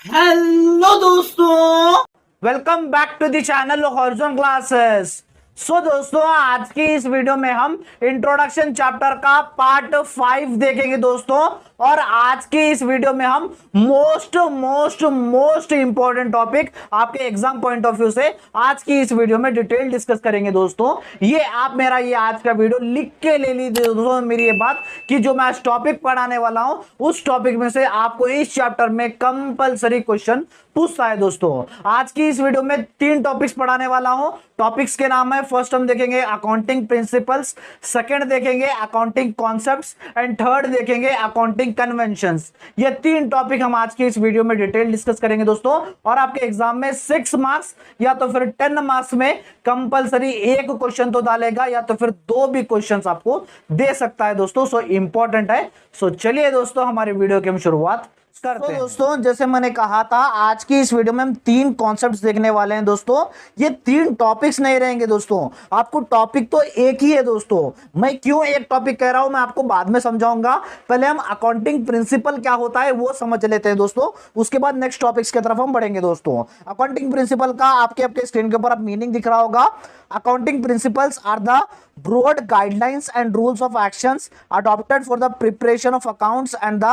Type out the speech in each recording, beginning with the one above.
Hello दोस्तों, welcome back to the channel Horizon Classes. दोस्तों, आज की इस वीडियो में हम इंट्रोडक्शन चैप्टर का पार्ट 5 देखेंगे दोस्तों। और आज की इस वीडियो में हम मोस्ट इंपॉर्टेंट टॉपिक आपके एग्जाम पॉइंट ऑफ व्यू से आज की इस वीडियो में डिटेल डिस्कस करेंगे दोस्तों। ये आप मेरा ये आज का वीडियो लिख के ले लीजिए दोस्तों, मेरी ये बात कि जो मैं आज टॉपिक पढ़ाने वाला हूं उस टॉपिक में से आपको इस चैप्टर में कंपलसरी क्वेश्चन पूछता है दोस्तों। आज की इस वीडियो में 3 टॉपिक्स पढ़ाने वाला हूं। टॉपिक्स के नाम है, फर्स्ट हम देखेंगे अकाउंटिंग प्रिंसिपल्स, सेकंड देखेंगे अकाउंटिंग कॉन्सेप्ट्स एंड थर्ड देखेंगे अकाउंटिंग कन्वेंशंस। ये 3 टॉपिक हम आज की इस वीडियो में डिटेल डिस्कस करेंगे दोस्तों। और आपके एग्जाम में 6 मार्क्स या तो फिर 10 मार्क्स में कंपलसरी एक क्वेश्चन तो डालेगा या तो फिर 2 भी क्वेश्चन आपको दे सकता है दोस्तों। सो इंपॉर्टेंट है। सो चलिए दोस्तों, हमारे वीडियो की हम शुरुआत करते हैं। दोस्तों, जैसे मैंने कहा था, आज की इस वीडियो में हम 3 कॉन्सेप्ट्स देखने वाले हैं दोस्तों। ये 3 टॉपिक्स नहीं रहेंगे दोस्तों, आपको टॉपिक तो एक ही है दोस्तों। मैं क्यों एक टॉपिक कह रहा हूं मैं आपको बाद में समझाऊंगा। पहले हम अकाउंटिंग प्रिंसिपल क्या होता है वो समझ लेते हैं दोस्तों, उसके बाद नेक्स्ट टॉपिक्स की तरफ हम बढ़ेंगे दोस्तों। अकाउंटिंग प्रिंसिपल का आपके स्क्रीन के ऊपर अब मीनिंग दिख रहा होगा। Accounting principles are the broad guidelines and rules of actions adopted for the preparation of accounts and the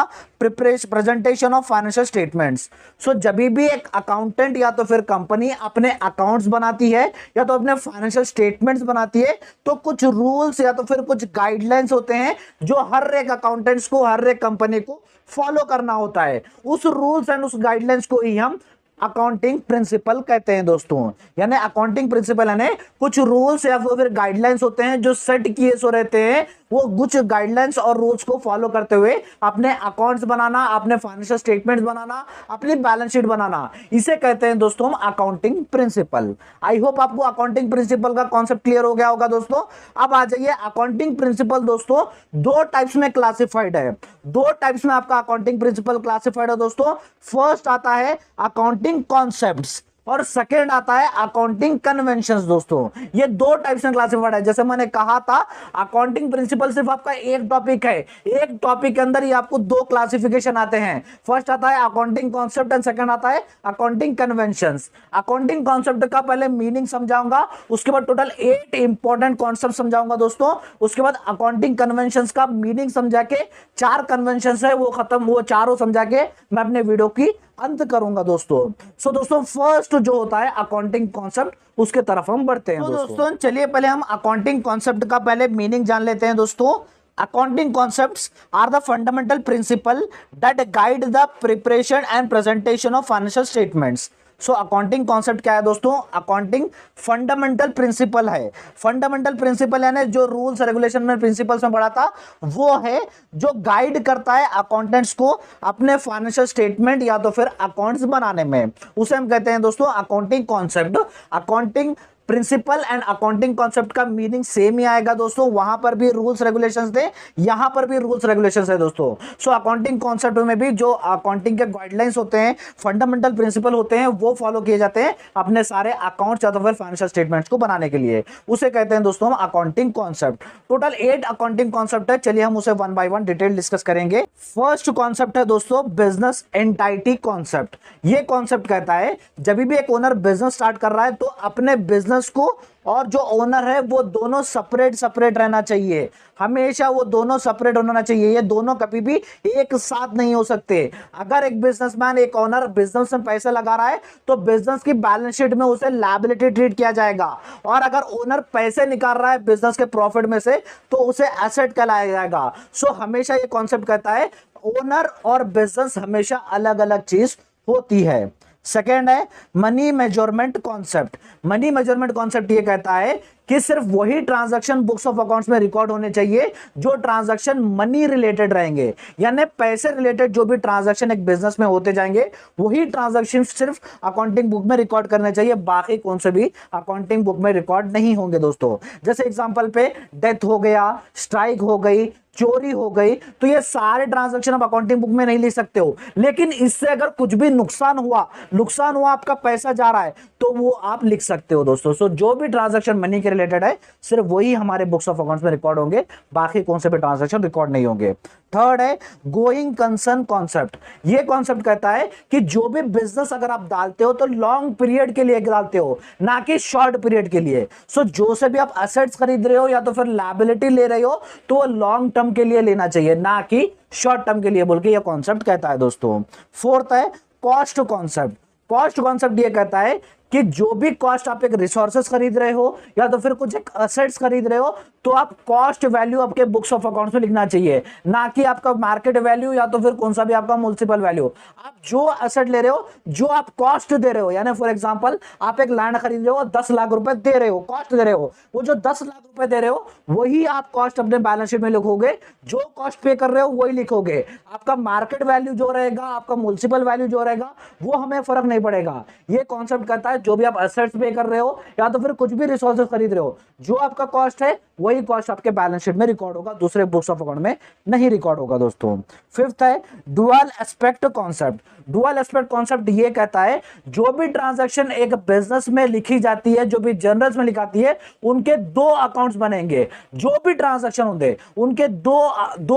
presentation of financial statements. So जब भी एक अकाउंटेंट या तो फिर कंपनी अपने अकाउंट्स बनाती है या तो अपने फाइनेंशियल स्टेटमेंट्स बनाती है तो कुछ रूल्स या तो फिर कुछ गाइडलाइंस होते हैं जो हर एक अकाउंटेंट्स को, हर एक कंपनी को फॉलो करना होता है। उस रूल्स एंड उस गाइडलाइंस को ही हम अकाउंटिंग प्रिंसिपल कहते हैं दोस्तों। यानी अकाउंटिंग प्रिंसिपल यानी कुछ रूल्स या फिर गाइडलाइंस होते हैं जो सेट किए सो रहते हैं। वो कुछ गाइडलाइंस और रूल्स को फॉलो करते हुए अपने अकाउंट्स बनाना, अपने फाइनेंशियल स्टेटमेंट्स बनाना, अपनी बैलेंस शीट बनाना, इसे कहते हैं दोस्तों हम अकाउंटिंग प्रिंसिपल। आई होप आपको अकाउंटिंग प्रिंसिपल का कॉन्सेप्ट क्लियर हो गया होगा दोस्तों। अब आ जाइए, अकाउंटिंग प्रिंसिपल दोस्तों 2 टाइप्स में क्लासिफाइड है। 2 टाइप्स में आपका अकाउंटिंग प्रिंसिपल क्लासिफाइड है दोस्तों। फर्स्ट आता है अकाउंटिंग कॉन्सेप्ट्स और सेकेंड आता है अकाउंटिंग कन्वेंशंस दोस्तों। ये 2 टाइप्स में क्लासिफाइड है। जैसे मैंने कहा था, अकाउंटिंग प्रिंसिपल सिर्फ आपका एक टॉपिक है। एक टॉपिक के अंदर ही आपको 2 क्लासिफिकेशन आते हैं। फर्स्ट आता है अकाउंटिंग कॉन्सेप्ट एंड सेकंड आता है अकाउंटिंग कन्वेंशंस। अकाउंटिंग कॉन्सेप्ट का पहले मीनिंग समझाऊंगा, उसके बाद टोटल 8 इंपॉर्टेंट कॉन्सेप्ट समझाऊंगा दोस्तों। उसके बाद अकाउंटिंग कन्वेंशंस का मीनिंग समझा के 4 कन्वेंशंस है वो चारों समझा के मैं अपने वीडियो की अंत करूंगा दोस्तों। दोस्तों, फर्स्ट जो होता है अकाउंटिंग कॉन्सेप्ट, उसके तरफ हम बढ़ते हैं दोस्तों। चलिए पहले हम अकाउंटिंग कॉन्सेप्ट का पहले मीनिंग जान लेते हैं दोस्तों। Accounting concepts are the fundamental principle that guide the preparation and presentation of financial statements. So accounting concept क्या है दोस्तों? अकाउंटिंग फंडामेंटल प्रिंसिपल है। फंडामेंटल प्रिंसिपल यानी जो रूल्स रेगुलेशन में प्रिंसिपल्स में पढ़ा था वो है जो गाइड करता है अकाउंटेंट्स को अपने फाइनेंशियल स्टेटमेंट या तो फिर अकाउंट्स बनाने में, उसे हम कहते हैं दोस्तों accounting concept. Accounting principle and accounting concept का मीनिंग सेम ही आएगा दोस्तों। वहां पर भी रूल्स रेगुलेशंस थे, यहां पर भी रूल्स रेगुलेशंस है दोस्तों। सो अकाउंटिंग कॉन्सेप्ट में भी जो अकाउंटिंग के गाइडलाइंस होते हैं, फंडामेंटल प्रिंसिपल होते हैं, वो फॉलो किए जाते हैं अपने सारे अकाउंट्स या तो फिर फाइनेंशियल स्टेटमेंट्स को बनाने के लिए। उसे कहते हैं दोस्तों हम accounting concept. Total 8 accounting concept है। चलिए हम उसे 1 बाय 1 डिटेल डिस्कस करेंगे। फर्स्ट कॉन्सेप्ट है दोस्तों बिजनेस एंटाइटी कॉन्सेप्ट। ये कॉन्सेप्ट कहता है जब भी एक ओनर बिजनेस स्टार्ट कर रहा है तो अपने बिजनेस को और जो ओनर है वो दोनों सेपरेट रहना चाहिए। हमेशा वो दोनों सेपरेट होना चाहिए। ये दोनों कभी भी एक साथ नहीं हो सकते। अगर एक बिजनेसमैन, एक ओनर बिजनेस में पैसे लगा रहा है तो बिजनेस की बैलेंस शीट में उसे लायबिलिटी ट्रीट किया जाएगा, और अगर ओनर पैसे निकाल रहा है बिजनेस के प्रॉफिट में से तो उसे एसेट कहलाया जाएगा। सो हमेशा ये कॉन्सेप्ट कहता है ओनर और बिजनेस हमेशा अलग अलग चीज होती है। सेकेंड है money measurement concept. Money measurement concept ये कहता है कि सिर्फ वही ट्रांजैक्शन बुक्स ऑफ अकाउंट्स में रिकॉर्ड होने चाहिए जो ट्रांजैक्शन मनी रिलेटेड रहेंगे। यानी पैसे रिलेटेड जो भी ट्रांजैक्शन एक बिजनेस में होते जाएंगे वही ट्रांजैक्शन सिर्फ अकाउंटिंग बुक में रिकॉर्ड करने चाहिए, बाकी कौन से भी अकाउंटिंग बुक में रिकॉर्ड नहीं होंगे दोस्तों। जैसे एग्जांपल पे डेथ हो गया, स्ट्राइक हो गई, चोरी हो गई, तो ये सारे ट्रांजैक्शन आप अकाउंटिंग बुक में नहीं लिख सकते हो। लेकिन इससे अगर कुछ भी नुकसान हुआ, आपका पैसा जा रहा है, तो वो आप लिख सकते हो दोस्तों। सो जो भी ट्रांजैक्शन मनी के रिलेटेड है, सिर्फ वही हमारे बुक्स ऑफ अकाउंट्स में रिकॉर्ड होंगे, बाकी कौन से भी ट्रांजैक्शन रिकॉर्ड नहीं होंगे। थर्ड है गोइंग कंसर्न कॉन्सेप्ट। ये कॉन्सेप्ट कहता है कि जो भी बिजनेस अगर आप डालते हो तो लॉन्ग पीरियड के लिए डालते हो, ना कि शॉर्ट पीरियड के लिए। सो जो से भी आप एसेट्स खरीद रहे हो या तो फिर लायबिलिटी ले रहे हो तो वो लॉन्ग टर्म के लिए लेना चाहिए, ना कि शॉर्ट टर्म के लिए, बोल के ये कॉन्सेप्ट कहता है दोस्तों। फोर्थ है कॉस्ट कॉन्सेप्ट। कॉस्ट कॉन्सेप्ट ये कहता है कि जो भी कॉस्ट आप एक रिसोर्सेस खरीद रहे हो या तो फिर कुछ एक असेट्स खरीद रहे हो तो आप कॉस्ट वैल्यू आपके बुक्स ऑफ अकाउंट्स में लिखना चाहिए, ना कि आपका मार्केट वैल्यू या तो फिर कौन सा भी आपका म्युनिसिपल वैल्यू। आप जो असेट ले रहे हो, जो आप कॉस्ट दे रहे हो, यानी फॉर एग्जांपल आप एक लैंड खरीद रहे हो 10 लाख रुपए दे रहे हो, कॉस्ट दे रहे हो, वो जो 10 लाख रुपए दे रहे हो वही आप कॉस्ट अपने बैलेंस शीट में लिखोगे, जो कॉस्ट पे कर रहे हो वही लिखोगे। आपका मार्केट वैल्यू जो रहेगा, आपका म्युनिसिपल वैल्यू जो रहेगा, वो हमें फर्क नहीं पड़ेगा। ये कॉन्सेप्ट कहता है जो भी आप असेट्स पे कर रहे हो या तो फिर कुछ भी रिसोर्सेज खरीद रहे हो, जो आपका कॉस्ट है वही कॉस्ट आपके बैलेंस शीट में रिकॉर्ड होगा, दूसरे बुक्स ऑफ अकाउंट में नहीं रिकॉर्ड होगा दोस्तों। फिफ्थ है dual aspect concept. Dual aspect concept ये कहता है जो भी ट्रांजैक्शन एक बिजनेस में लिखी जाती है, जो भी जर्नल्स में लिखाती है, उनके दो अकाउंट्स बनेंगे। जो भी ट्रांजैक्शन होंगे उनके दो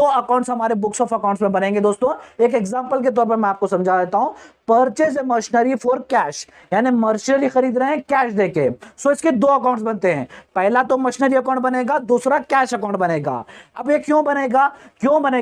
अकाउंट्स हमारे बुक्स ऑफ अकाउंट्स में बनेंगे दोस्तों। एक एग्जांपल के तौर पर मैं आपको समझा देता हूं। परचेज मशीनरी फॉर कैश, यानी मशीनरी खरीद रहे हैं कैश देके, सो इसके दो अकाउंट्स बनते हैं। पहला तो मशीनरी अकाउंट बनेगा, दूसरा कैश अकाउंट बनेगा। अब ये क्यों बनेगा,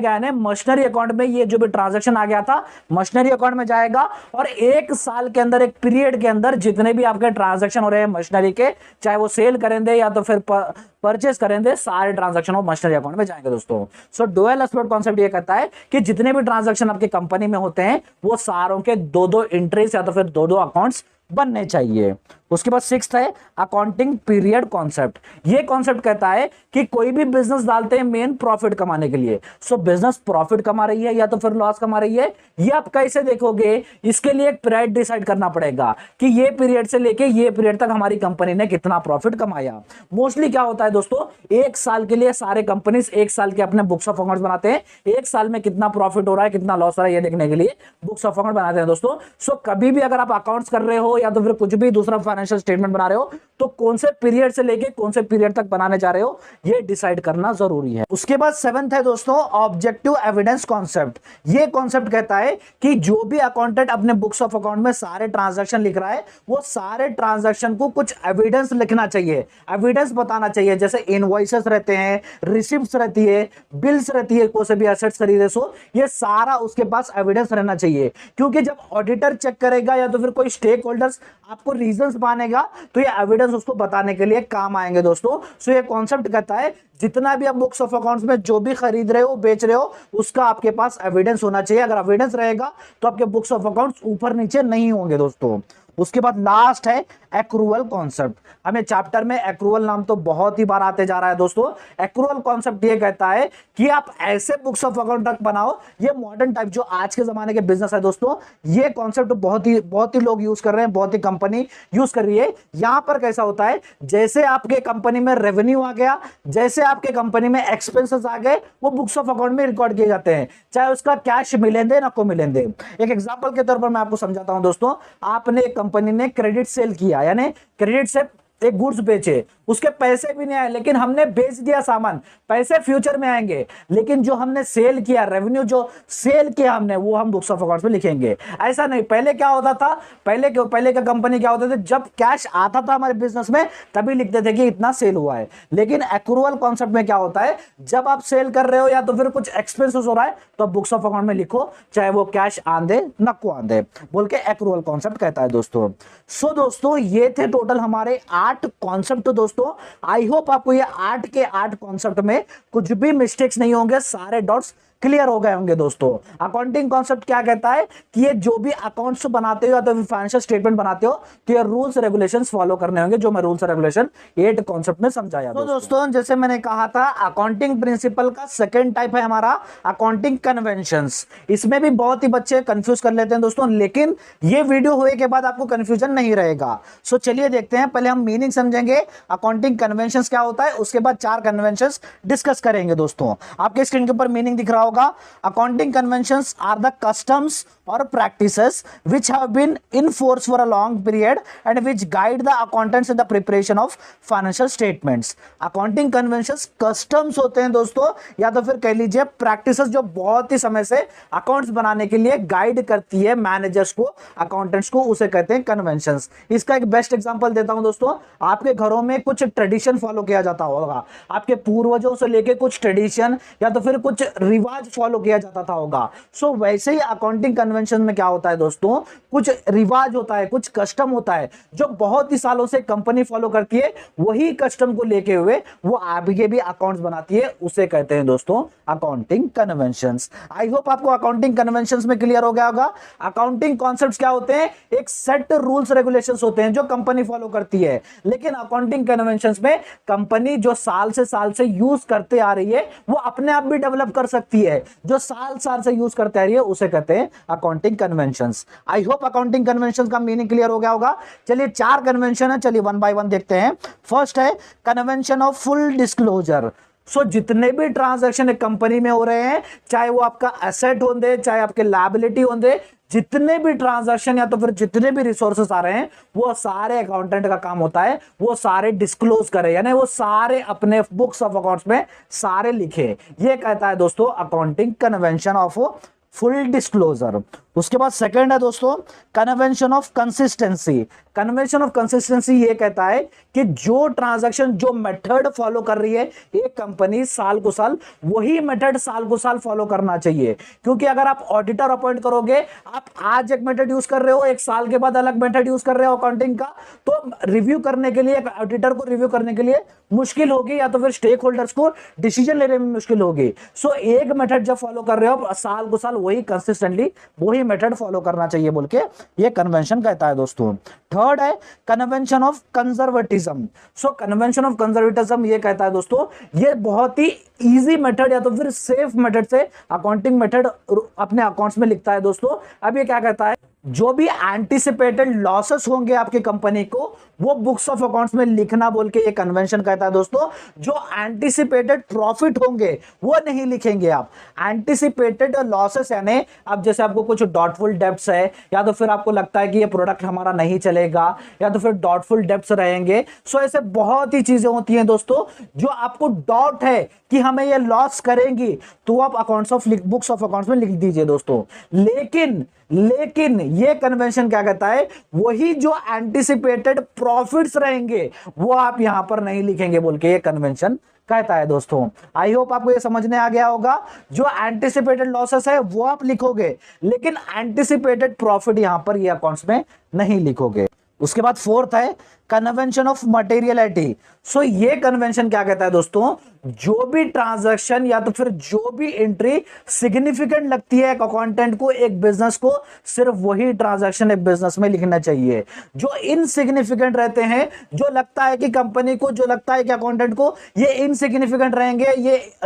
यानी मशीनरी अकाउंट में ये जो भी ट्रांजैक्शन आ गया था मशीनरी अकाउंट में जाएगा और एक साल के अंदर, एक पीरियड के अंदर जितने भी आपके ट्रांजैक्शन हो रहे हैं मशीनरी के, चाहे वो सेल करेंगे या तो फिर परचेस करेंगे, सारे ट्रांजैक्शन वो मशीनरी अकाउंट में जाएंगे दोस्तों। सो डुअल एस्पेक्ट कॉन्सेप्ट ये कहता है कि जितने भी ट्रांजैक्शन आपकी कंपनी में होते हैं वो सारों के दो दो एंट्रीज या तो फिर दो दो अकाउंट्स बनने चाहिए। उसके बाद सिक्स्थ है अकाउंटिंग पीरियड कॉन्सेप्ट। ये कॉन्सेप्ट कहता है कि कोई भी बिजनेस डालते हैं मेन प्रॉफिट कमाने के लिए। सो बिजनेस प्रॉफिट कमा रही है या तो फिर लॉस कमा रही है, ये आप कैसे देखोगे, इसके लिए एक पीरियड डिसाइड करना पड़ेगा कि ये पीरियड से लेके ये पीरियड तक हमारी कंपनी ने कितना प्रॉफिट कमाया। मोस्टली क्या होता है दोस्तों, एक साल के लिए सारे कंपनीज एक साल के अपने बुक्स ऑफ अकाउंट्स बनाते हैं, एक साल में कितना प्रॉफिट हो रहा है कितना लॉस हो रहा है ये देखने के लिए बुक्स ऑफ अकाउंट बनाते हैं दोस्तों। सो कभी भी अगर आप अकाउंट्स कर रहे हो या तो फिर कुछ भी दूसरा फाइनेंशियल स्टेटमेंट बना रहे हो तो कौन से पीरियड से लेके कौन से पीरियड तक बनाने जा रहे हो ये डिसाइड करना जरूरी है। उसके बाद सेवेंथ है दोस्तों ऑब्जेक्टिव एविडेंस कॉन्सेप्ट। ये कॉन्सेप्ट कहता है कि जो भी अकाउंटेंट अपने बुक्स ऑफ अकाउंट में सारे ट्रांजैक्शन लिख रहा है वो सारे ट्रांजैक्शन को कुछ एविडेंस लिखना चाहिए, एविडेंस बताना चाहिए। जैसे इनवॉइसेस रहते हैं, रिसिप्ट्स रहती है, बिल्स रहती है, कोई से भी एसेट्स खरीदे सो ये सारा उसके पास एविडेंस रहना चाहिए। क्योंकि जब ऑडिटर चेक करेगा या तो फिर कोई स्टेक होल्डर्स आपको रीजंस मानेगा तो ये एविडेंस उसको बताने के लिए काम आएंगे दोस्तों। सो ये कॉन्सेप्ट कहता है जितना भी आप बुक्स ऑफ अकाउंट्स में जो भी खरीद रहे हो बेच रहे हो उसका आपके पास एविडेंस होना चाहिए। अगर एविडेंस रहेगा तो आपके बुक्स ऑफ अकाउंट्स ऊपर नीचे नहीं होंगे दोस्तों। उसके बाद लास्ट है एक्रूअल कॉन्सेप्ट। हमें चैप्टर में एक्रूअल नाम तो बहुत ही बार आते जा रहा है दोस्तों। एक्रूअल कॉन्सेप्ट ये कहता है कि आप ऐसे बुक्स ऑफ अकाउंट तक बनाओ, ये मॉडर्न टाइप जो आज के जमाने के बिजनेस है दोस्तों, ये कॉन्सेप्ट बहुत ही लोग यूज कर रहे हैं, बहुत ही कंपनी यूज कर रही है। यहां पर कैसा होता है, जैसे आपके कंपनी में रेवेन्यू आ गया, जैसे आपके कंपनी में एक्सपेंसेस आ गए, वो बुक्स ऑफ अकाउंट में रिकॉर्ड किए जाते हैं, चाहे उसका कैश मिलेंगे ना को मिलेंगे। एक एग्जांपल के तौर पर मैं आपको समझाता हूं दोस्तों। आपने कंपनी ने क्रेडिट सेल किया, यानी क्रेडिट से एक गुड्स बेचे, उसके पैसे भी नहीं आए लेकिन हमने बेच दिया सामान, पैसे फ्यूचर में आएंगे, लेकिन जो हमने सेल किया, रेवेन्यू जो सेल किया हमने, वो हम बुक्स ऑफ अकाउंट्स में लिखेंगे। ऐसा नहीं, पहले क्या होता था, पहले का कंपनी क्या होता था, जब कैश आता था हमारे बिजनेस में तभी लिखते थे कि इतना सेल हुआ है। लेकिन एक्रूअल कॉन्सेप्ट में क्या होता है, जब आप सेल कर रहे हो या तो फिर कुछ एक्सपेंसेस हो रहा है तो बुक्स ऑफ अकाउंट में लिखो, चाहे वो कैश आंदे न को आंदे, बोल के एक्रूअल कॉन्सेप्ट कहता है दोस्तों। सो दोस्तों ये थे टोटल हमारे 8 कॉन्सेप्ट दोस्तों। आई होप आपको ये 8 के 8 कॉन्सेप्ट में कुछ भी मिस्टेक्स नहीं होंगे, सारे डॉट्स क्लियर हो गए होंगे दोस्तों। अकाउंटिंग कॉन्सेप्ट क्या कहता है कि ये जो भी अकाउंट्स बनाते हो या तो फाइनेंशियल स्टेटमेंट बनाते हो तो ये रूल्स रेगुलेशंस फॉलो करने होंगे, जो मैं रूल्स रेगुलेशन 8 कॉन्सेप्ट में समझाया। तो दोस्तों जैसे मैंने कहा था, अकाउंटिंग प्रिंसिपल का सेकंड टाइप है हमारा अकाउंटिंग कन्वेंशंस। इसमें भी बहुत ही बच्चे कंफ्यूज कर लेते हैं दोस्तों, लेकिन ये वीडियो होने के बाद आपको कंफ्यूजन नहीं रहेगा। सो चलिए देखते हैं, पहले हम मीनिंग समझेंगे, अकाउंटिंग कन्वेंशंस क्या होता है, उसके बाद 4 कन्वेंशंस डिस्कस करेंगे दोस्तों। आपके स्क्रीन के ऊपर मीनिंग दिख रहा होगा, होगा, accounting conventions are the customs और practices which have been in force for a long period and which guide the accountants in the preparation of financial statements. Accounting conventions customs होते हैं दोस्तों, या तो फिर कह लीजिए प्रैक्टिसेस, जो बहुत ही समय से अकाउंट्स बनाने के लिए गाइड करती है मैनेजर्स को, अकाउंटेंट्स को, उसे कहते हैं कन्वेंशंस। इसका एक बेस्ट एग्जांपल देता हूं दोस्तों, आपके घरों में कुछ ट्रेडिशन फॉलो किया जाता होगा, आपके पूर्वजों से लेके कुछ ट्रेडिशन या तो फिर कुछ रिवाज फॉलो किया जाता था होगा। सो वैसे ही अकाउंटिंग कन्वेंशन में क्या होता है दोस्तों, कुछ रिवाज होता है, कुछ कस्टम होता है जो बहुत ही सालों से कंपनी फॉलो करती है, वही कस्टम को लेके हुए वो आगे भी अकाउंट्स बनाती है, उसे कहते हैं दोस्तों अकाउंटिंग कन्वेंशंस। आई होप आपको अकाउंटिंग कन्वेंशंस में क्लियर हो गया होगा। अकाउंटिंग कॉन्सेप्ट्स क्या होते हैं, एक सेट रूल्स रेगुलेशंस होते हैं जो कंपनी फॉलो करती है, लेकिन अकाउंटिंग कन्वेंशंस में कंपनी जो साल से यूज करते आ रही है वो अपने आप भी डेवलप कर सकती है, जो साल से यूज करते आ रही है उसे कहते हैं accounting conventions. I hope accounting conventions का मीनिंग क्लियर हो गया होगा। चलिए 4 कन्वेंशन है, चलिए वन बाय वन देखते हैं। फर्स्ट है कन्वेंशन ऑफ फुल डिस्क्लोजर। सो जितने भी ट्रांजैक्शन एक कंपनी में हो रहे हैं, चाहे वो आपका एसेट होंगे चाहे आपके लायबिलिटी होंगे, जितने भी ट्रांजैक्शन या तो फिर जितने भी रिसोर्सेस आ रहे हैं, वो सारे अकाउंटेंट का काम होता है वो सारे डिस्क्लोज करे, यानी वो सारे अपने बुक्स ऑफ अकाउंट्स में सारे लिखे। ये कहता है दोस्तों accounting convention of full disclosure. उसके बाद सेकंड है दोस्तों convention of consistency. Convention of consistency ये कहता है कि जो ट्रांजैक्शन, जो मेथड फॉलो कर रही है एक कंपनी साल को साल, वही मेथड साल को साल फॉलो करना चाहिए। क्योंकि अगर आप ऑडिटर अपॉइंट करोगे, आप आज एक मेथड यूज कर रहे हो, एक साल के बाद अलग मेथड यूज कर रहे हो अकाउंटिंग का, तो रिव्यू करने के लिए, ऑडिटर को रिव्यू करने के लिए मुश्किल होगी, या तो फिर स्टेक होल्डर्स को डिसीजन लेने में मुश्किल होगी। सो एक मेथड जब फॉलो कर रहे हो साल को साल, वही कंसिस्टेंटली वही मेथड फॉलो करना चाहिए बोल के ये कन्वेंशन कहता है दोस्तों। थर्ड है convention of conservatism. So convention of conservatism ये कहता है दोस्तों, ये बहुत ही इजी मेथड या तो फिर सेफ मेथड से अकाउंटिंग मेथड अपने अकाउंट्स में लिखता है दोस्तों। अब ये क्या कहता है, जो भी एंटिसिपेटेड लॉसेस होंगे आपकी कंपनी को, वो बुक्स ऑफ अकाउंट्स में लिखना बोल के ये कन्वेंशन कहता है दोस्तों। जो एंटिसिपेटेड प्रॉफिट होंगे वो नहीं लिखेंगे आप, एंटिसिपेटेड लॉसेस, यानी अब जैसे आपको कुछ डॉटफुल डेब्ट्स है, या तो फिर आपको लगता है कि ये प्रोडक्ट हमारा नहीं चलेगा, या तो फिर डॉटफुल डेब्ट्स रहेंगे। सो ऐसे बहुत ही चीजें होती हैं दोस्तों, जो आपको डाउट है कि हमें ये लॉस करेंगी, तो आप accounts of books of accounts में लिख दीजिए दोस्तों। लेकिन ये कन्वेंशन क्या कहता है, वही जो एंटिसिपेटेड प्रॉफिट्स रहेंगे वो आप यहां पर नहीं लिखेंगे बोल के ये कन्वेंशन कहता है दोस्तों। आई होप आपको ये समझने आ गया होगा। जो एंटिसिपेटेड लॉसेस है वो आप लिखोगे, लेकिन एंटिसिपेटेड प्रॉफिट यहां पर ये अकाउंट्स में नहीं लिखोगे। उसके बाद फोर्थ है कन्वेंशन ऑफ मटेरियलिटी। सो ये कन्वेंशन क्या कहता है दोस्तों, जो भी ट्रांजैक्शन या तो फिर जो भी एंट्री सिग्निफिकेंट लगती है एक अकाउंटेंट को, एक बिजनेस को, सिर्फ वही ट्रांजैक्शन एक बिजनेस में लिखना चाहिए। जो इनसिग्निफिकेंट रहते हैं, जो लगता है कि कंपनी को, जो लगता है कि अकाउंटेंट को ये इनसिग्निफिकेंट रहेंगे,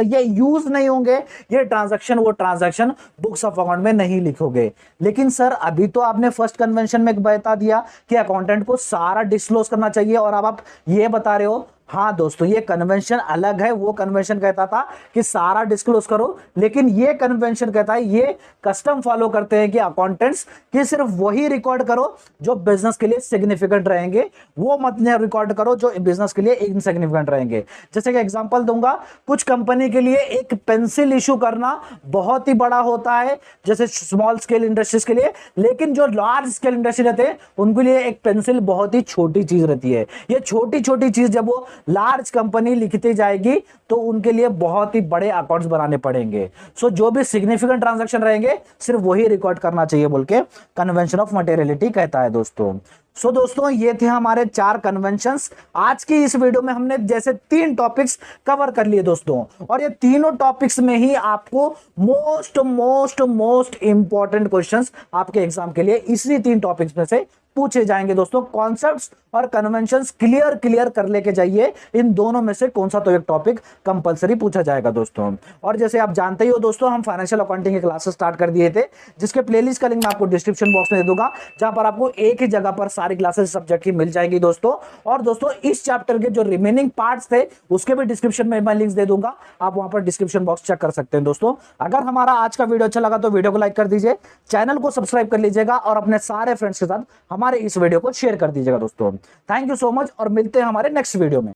ये यूज नहीं होंगे, ये ट्रांजैक्शन, वो ट्रांजैक्शन बुक्स ऑफ अकाउंट में नहीं लिखोगे। लेकिन सर अभी तो आपने फर्स्ट कन्वेंशन में बता दिया कि अकाउंटेंट को सारा डिस्क्लोज करना चाहिए, और अब आप ये बता रहे हो। हाँ दोस्तों, ये कन्वेंशन अलग है। वो कन्वेंशन कहता था कि सारा डिस्क्लोज करो, लेकिन ये कन्वेंशन कहता है, ये कस्टम फॉलो करते हैं कि अकाउंटेंट्स कि सिर्फ वही रिकॉर्ड करो जो बिजनेस के लिए सिग्निफिकेंट रहेंगे, वो मत रिकॉर्ड करो जो बिजनेस के लिए इनसिग्निफिकेंट रहेंगे। जैसे कि एग्जांपल दूंगा, कुछ कंपनी के लिए एक पेंसिल इशू करना बहुत ही बड़ा होता है, जैसे स्मॉल स्केल इंडस्ट्रीज के लिए, लेकिन जो लार्ज स्केल इंडस्ट्री रहते हैं उनके लिए एक पेंसिल बहुत ही छोटी चीज रहती है। ये छोटी छोटी चीज जब वो लार्ज कंपनी लिखती जाएगी तो उनके लिए बहुत ही बड़े अकाउंट्स बनाने पड़ेंगे। सो जो भी सिग्निफिकेंट ट्रांजैक्शन रहेंगे सिर्फ वही रिकॉर्ड करना चाहिए बोल के कन्वेंशन ऑफ मटेरियलिटी कहता है दोस्तों। सो दोस्तों, ये थे हमारे 4 कन्वेंशंस। आज की इस वीडियो में हमने जैसे 3 टॉपिक्स कवर कर लिए दोस्तों, और ये तीनों टॉपिक्स में ही आपको मोस्ट इंपॉर्टेंट क्वेश्चंस आपके एग्जाम के लिए इसी 3 टॉपिक्स में से पूछे जाएंगे दोस्तों। कॉन्सेप्ट्स और कन्वेंशंस क्लियर कर लेके जाइए, इन दोनों में से कौन सा तो एक टॉपिक कंपलसरी पूछा जाएगा दोस्तों। और जैसे आप जानते ही हो दोस्तों, हम फाइनेंशियल अकाउंटिंग के क्लासेस स्टार्ट कर दिए थे, जिसके प्लेलिस्ट का लिंक मैं आपको डिस्क्रिप्शन बॉक्स में दे दूंगा, जहां पर आपको एक ही जगह पर सारी क्लासेस सब्जेक्ट की मिल जाएगी दोस्तों। और दोस्तों इस चैप्टर के जो रिमेनिंग पार्ट्स थे उसके भी डिस्क्रिप्शन में मैं लिंक्स दे दूंगा, आप वहां पर डिस्क्रिप्शन बॉक्स चेक कर सकते हैं दोस्तों। अगर हमारा आज का वीडियो अच्छा लगा तो वीडियो को लाइक कर दीजिए, चैनल को सब्सक्राइब कर लीजिएगा और अपने सारे फ्रेंड्स के साथ हमारे इस वीडियो को शेयर कर दीजिएगा दोस्तों। थैंक यू सो मच और मिलते हैं हमारे नेक्स्ट वीडियो में।